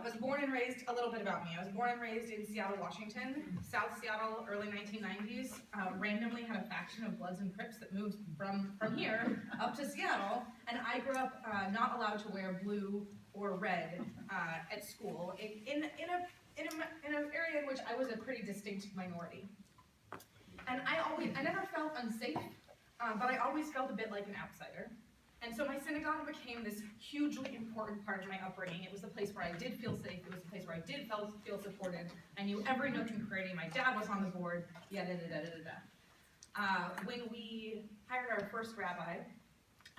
was born and raised, a little bit about me. I was born and raised in Seattle, Washington, South Seattle, early 1990s. Randomly had a faction of Bloods and Crips that moved from here up to Seattle, and I grew up not allowed to wear blue or red at school in an area in which I was a pretty distinct minority. And I never felt unsafe, but I always felt a bit like an outsider. And so my synagogue became this hugely important part of my upbringing. It was the place where I did feel safe. It was the place where I did feel supported. I knew every nook and cranny. My dad was on the board. When we hired our first rabbi,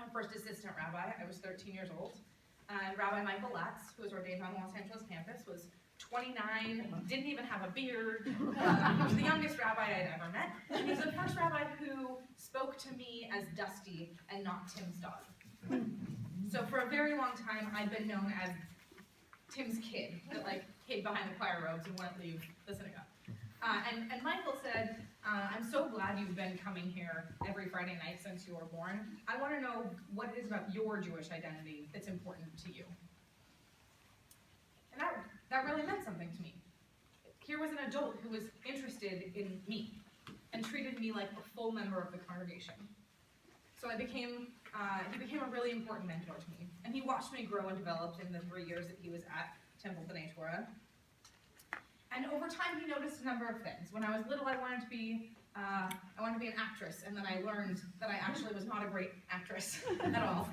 our first assistant rabbi, I was 13 years old. Rabbi Michael Latz, who was ordained on the Los Angeles campus, was 29, didn't even have a beard. He was the youngest rabbi I'd ever met. And he was the first rabbi who spoke to me as Dusty and not Tim's dog. So for a very long time, I've been known as Tim's kid, that like hid behind the choir robes and wouldn't leave the synagogue. And Michael said, I'm so glad you've been coming here every Friday night since you were born. I want to know what it is about your Jewish identity that's important to you. And that really meant something to me. Here was an adult who was interested in me and treated me like a full member of the congregation. So he became a really important mentor to me. And he watched me grow and develop in the 3 years that he was at Temple B'nai Torah. And over time, he noticed a number of things. When I was little, I wanted to be an actress, and then I learned that I actually was not a great actress at all.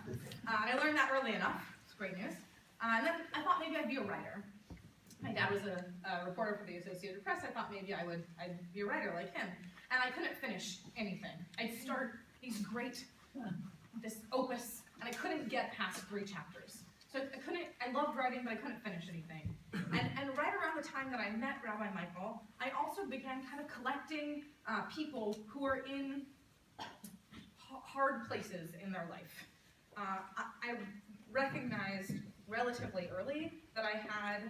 I learned that early enough. It's great news. And then I thought maybe I'd be a writer. My dad was a reporter for the Associated Press. I thought maybe I'd be a writer like him. And I couldn't finish anything. I'd start this opus, and I couldn't get past 3 chapters. So I loved writing, but I couldn't finish anything. And right around the time that I met Rabbi Michael, I also began kind of collecting people who are in hard places in their life. I recognized relatively early that I had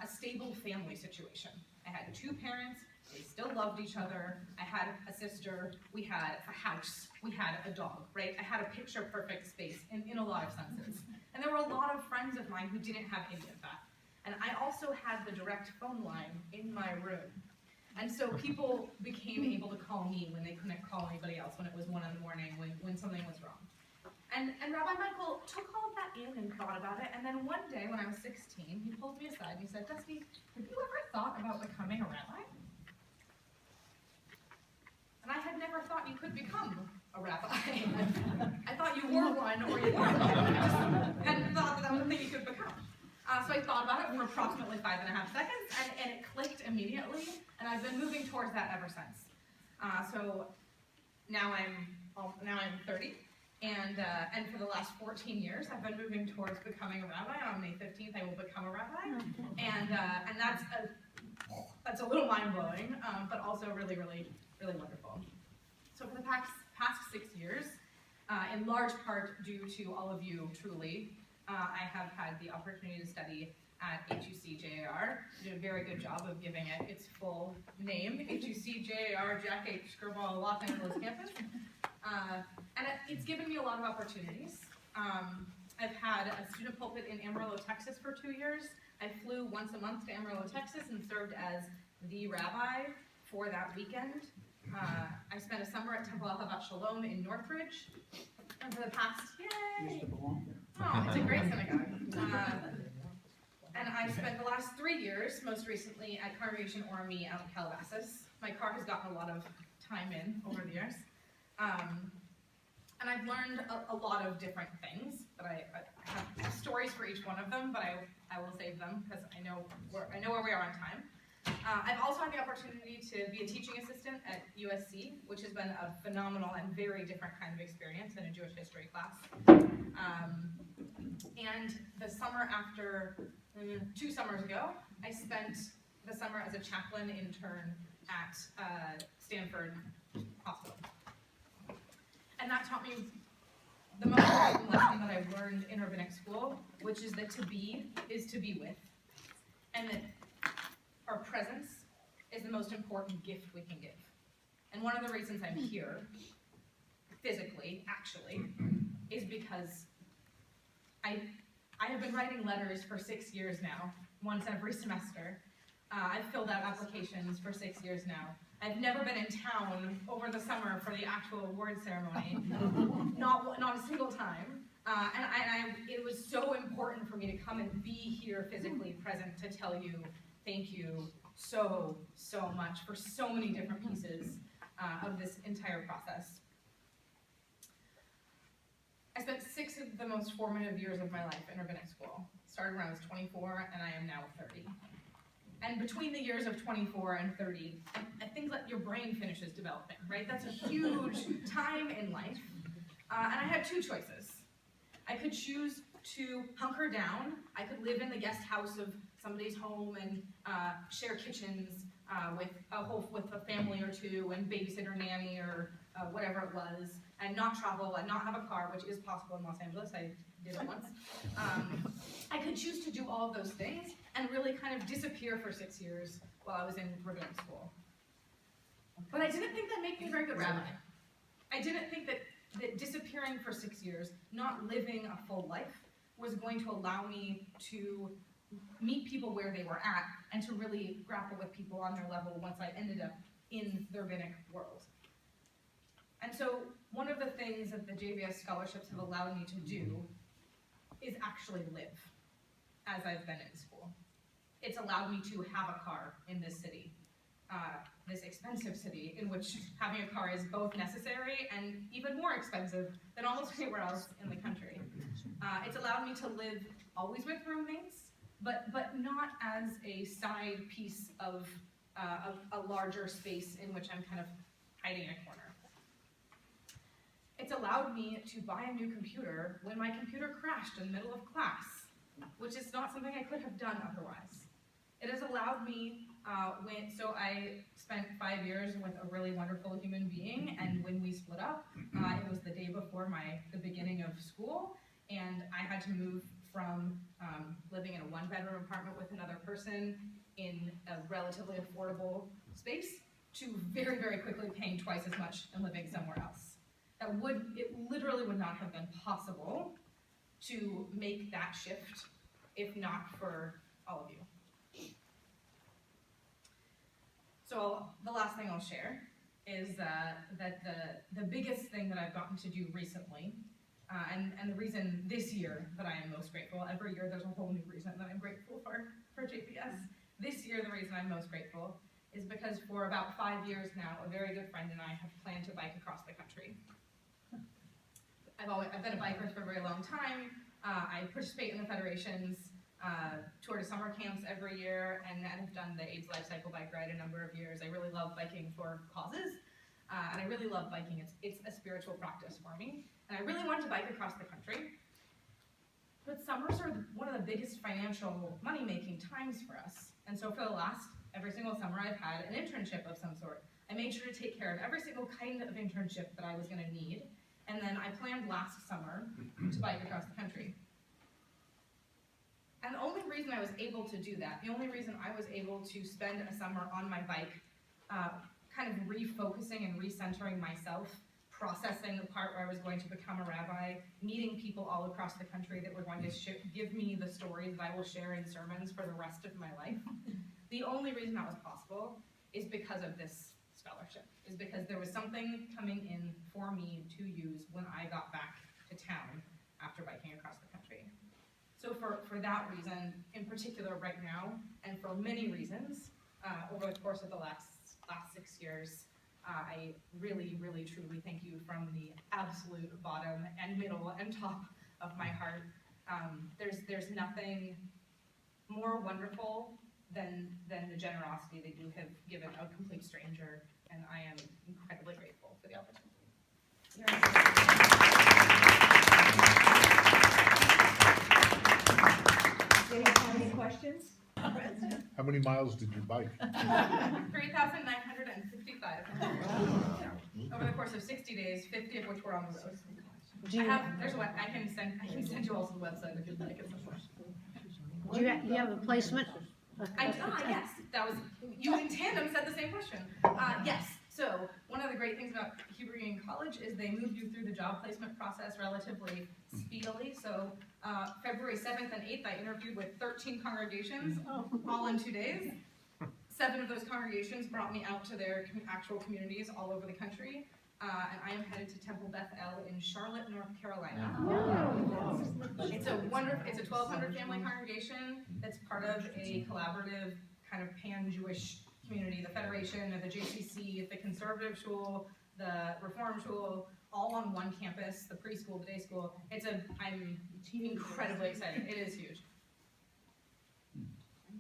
a stable family situation. I had 2 parents. They still loved each other. I had a sister. We had a house. We had a dog, right? I had a picture-perfect space in a lot of senses. And there were a lot of friends of mine who didn't have any of that. And I also had the direct phone line in my room. And so people became able to call me when they couldn't call anybody else, when it was 1 in the morning, when something was wrong. And Rabbi Michael took all of that in and thought about it. And then one day when I was 16, he pulled me aside and he said, Dusty, have you ever thought about becoming a rabbi? And I had never thought you could become a rabbi. I thought you were one or you weren't one. I just hadn't thought that was a thing you could become. So I thought about it for approximately 5.5 seconds, and it clicked immediately, and I've been moving towards that ever since. So now I'm 30, and for the last 14 years, I've been moving towards becoming a rabbi. On May 15th, I will become a rabbi, and that's a little mind-blowing, but also really, really, really wonderful. So for the past 6 years, in large part due to all of you, truly, I have had the opportunity to study at HUC-JAR. Did a very good job of giving it its full name, HUC-JAR Jack H. Skirball Los Angeles campus. And it's given me a lot of opportunities. I've had a student pulpit in Amarillo, Texas for 2 years. I flew once a month to Amarillo, Texas and served as the rabbi for that weekend. I spent a summer at Temple Ahavat Shalom in Northridge. And for the past, yay! Oh, it's a great synagogue. And I spent the last 3 years, most recently, at Congregation Orami out in Calabasas. My car has gotten a lot of time in over the years. And I've learned a lot of different things, but I have stories for each one of them, but I will save them because I know where we are on time. I've also had the opportunity to be a teaching assistant at USC, which has been a phenomenal and very different kind of experience in a Jewish history class. And the summer after, 2 summers ago, I spent the summer as a chaplain intern at Stanford Hospital. And that taught me the most important lesson that I've learned in rabbinic school, which is that to be is to be with. And that our presence is the most important gift we can give. And one of the reasons I'm here, physically, actually, is because I I have been writing letters for 6 years now, once every semester. I've filled out applications for 6 years now. I've never been in town over the summer for the actual award ceremony, not a single time. It was so important for me to come and be here physically present to tell you thank you so much for so many different pieces of this entire process. I spent 6 of the most formative years of my life in rabbinic school. Started when I was 24, and I am now 30. And between the years of 24 and 30, I think that your brain finishes developing, right? That's a huge time in life. And I had 2 choices. I could choose to hunker down. I could live in the guest house of somebody's home and share kitchens with a family or 2 and babysitter, nanny, or whatever it was, and not travel and not have a car, which is possible in Los Angeles. I did it once. I could choose to do all of those things and really kind of disappear for 6 years while I was in rabbinic school. But I didn't think that made me a very good rabbi. I didn't think that disappearing for 6 years, not living a full life, was going to allow me to meet people where they were at and to really grapple with people on their level once I ended up in the rabbinic world. And so one of the things that the JVS scholarships have allowed me to do is actually live as I've been in school. It's allowed me to have a car in this city, this expensive city in which having a car is both necessary and even more expensive than almost anywhere else in the country. It's allowed me to live always with roommates, but not as a side piece of a larger space in which I'm kind of hiding in a corner. It's allowed me to buy a new computer when my computer crashed in the middle of class, which is not something I could have done otherwise. It has allowed me, so I spent 5 years with a really wonderful human being, and when we split up, it was the day before the beginning of school, and I had to move from living in a 1-bedroom apartment with another person in a relatively affordable space to very, very quickly paying twice as much and living somewhere else. It literally would not have been possible to make that shift if not for all of you. So the last thing I'll share is that the biggest thing that I've gotten to do recently, and the reason this year that I am most grateful, every year there's a whole new reason that I'm grateful for JVS. This year the reason I'm most grateful is because for about 5 years now, a very good friend and I have planned to bike across the country. I've been a biker for a very long time. I participate in the Federation's tour to summer camps every year, and have done the AIDS Life Cycle bike ride a number of years. I really love biking for causes, and I really love biking. It's a spiritual practice for me, and I really wanted to bike across the country. But summers are one of the biggest financial money-making times for us, and so for every single summer I've had an internship of some sort. I made sure to take care of every single kind of internship that I was going to need, and then I planned last summer to bike across the country. And the only reason I was able to do that, the only reason I was able to spend a summer on my bike, kind of refocusing and recentering myself, processing the part where I was going to become a rabbi, meeting people all across the country that were going to give me the stories that I will share in sermons for the rest of my life. The only reason that was possible is because of this scholarship, is because there was something coming in for me to use when I got back to town after biking across the country. So for that reason, in particular right now, and for many reasons, over the course of the last 6 years, I really, really, truly thank you from the absolute bottom and middle and top of my heart. There's nothing more wonderful than the generosity that you have given a complete stranger, and I am incredibly grateful for the opportunity. Do you have any questions? How many miles did you bike? 3,955. Over the course of 60 days, 50 of which were on the road. I can send you all to the website if you'd like at some point. Do you have a placement? Yes, that was, you in tandem said the same question. Yes, so one of the great things about Hebrew Union College is they move you through the job placement process relatively speedily. So February 7th and 8th, I interviewed with 13 congregations, all in 2 days. 7 of those congregations brought me out to their actual communities all over the country. And I am headed to Temple Beth El in Charlotte, North Carolina. It's a 1,200 family congregation that's part of a collaborative kind of pan-Jewish community, the Federation, the JCC, the Conservative Shul, the Reform Shul, all on one campus, the preschool, the day school. I'm incredibly excited. It is huge.